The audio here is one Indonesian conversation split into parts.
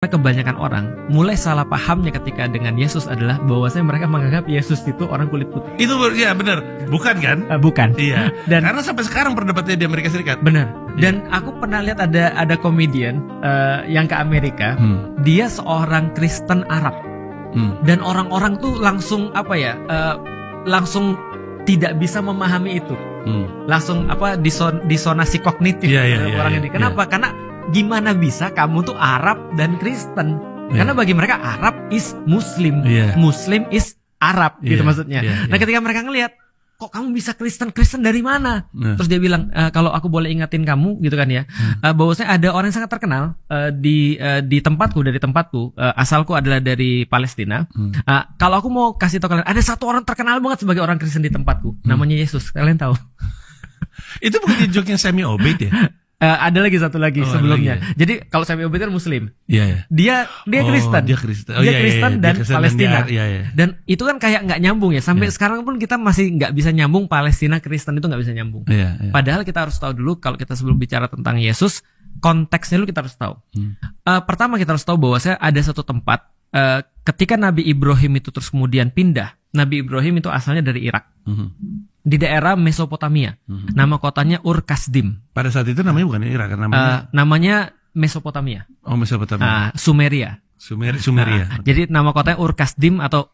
sampai kebanyakan orang mulai salah pahamnya ketika dengan Yesus adalah bahwasanya mereka menganggap Yesus itu orang kulit putih. Itu ya benar, bukan kan? Bukan. Iya. Dan karena sampai sekarang perdebatannya di Amerika Serikat. benar. Dan aku pernah lihat ada komedian yang ke Amerika, dia seorang Kristen Arab. Dan orang-orang tuh langsung langsung tidak bisa memahami itu. Langsung disonasi kognitif orang ini. Kenapa? Karena gimana bisa kamu tuh Arab dan Kristen? Karena bagi mereka Arab is Muslim, Muslim is Arab, gitu maksudnya. Nah, ketika mereka ngelihat, kok kamu bisa Kristen dari mana? Terus dia bilang, kalau aku boleh ingatin kamu, gitu kan ya, bahwasanya ada orang yang sangat terkenal di tempatku, dari tempatku, asalku adalah dari Palestina. Kalau aku mau kasih tahu kalian, ada satu orang terkenal banget sebagai orang Kristen di tempatku, namanya Yesus. Kalian tahu? Itu bukan joke-nya Sammy Obeid ya? Ada lagi satu lagi sebelumnya. Lagi, ya. Jadi kalau Sammy Obeid kan Muslim, dia Kristen, dia Kristen, dan Palestina. Iya. Dan itu kan kayak nggak nyambung ya. Sampai sekarang pun kita masih nggak bisa nyambung Palestina Kristen itu nggak bisa nyambung. Padahal kita harus tahu dulu kalau kita sebelum bicara tentang Yesus, konteksnya dulu kita harus tahu. Pertama kita harus tahu bahwa ada satu tempat ketika Nabi Ibrahim itu terus kemudian pindah. Nabi Ibrahim itu asalnya dari Irak. Di daerah Mesopotamia. Nama kotanya Ur Kasdim. Pada saat itu namanya bukan Irak, namanya Mesopotamia. Oh, Mesopotamia. Sumeria. Sumeria. Jadi nama kotanya Ur Kasdim atau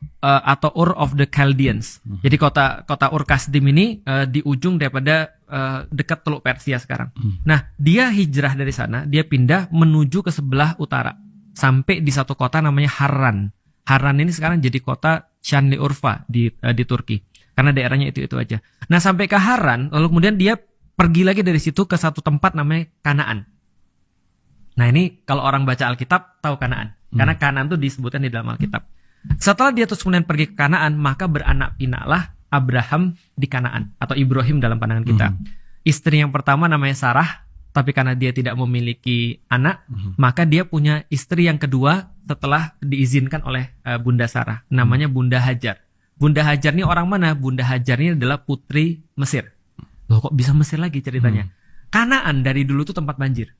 Ur of the Chaldeans. Jadi kota Ur Kasdim ini di ujung daripada dekat Teluk Persia sekarang. Nah, dia hijrah dari sana, dia pindah menuju ke sebelah utara sampai di satu kota namanya Harran. Harran ini sekarang jadi kota Şanlıurfa di Turki. Karena daerahnya itu aja. Nah, sampai ke Haran, lalu kemudian dia pergi lagi dari situ ke satu tempat namanya Kanaan. Nah, ini kalau orang baca Alkitab tahu Kanaan. Karena Kanaan itu disebutkan di dalam Alkitab. Setelah dia terus kemudian pergi ke Kanaan, maka beranak pinaklah Abraham di Kanaan. Atau Ibrahim dalam pandangan kita. Istri yang pertama namanya Sarah, tapi karena dia tidak memiliki anak, maka dia punya istri yang kedua setelah diizinkan oleh Bunda Sarah. Namanya Bunda Hajar. Bunda Hajar ini orang mana? Bunda Hajar ini adalah putri Mesir. Loh, kok bisa Mesir lagi ceritanya? Kanaan dari dulu tuh tempat banjir.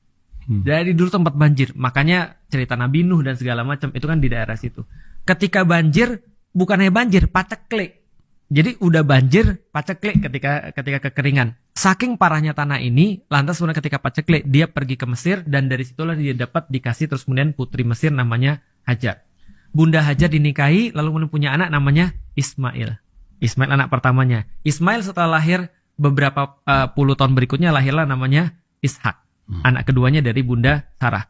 Dari dulu tempat banjir. Makanya cerita Nabi Nuh dan segala macam itu kan di daerah situ. Ketika banjir, bukan hanya banjir, paceklik. Jadi udah banjir, paceklik ketika kekeringan. Saking parahnya tanah ini, lantas kemudian ketika paceklik, dia pergi ke Mesir dan dari situlah dia dapat dikasih terus kemudian putri Mesir namanya Hajar. Bunda Hajar dinikahi, lalu kemudian punya anak namanya Ismail. Ismail anak pertamanya. Ismail setelah lahir beberapa puluh tahun berikutnya lahirlah namanya Ishak. Anak keduanya dari Bunda Sarah.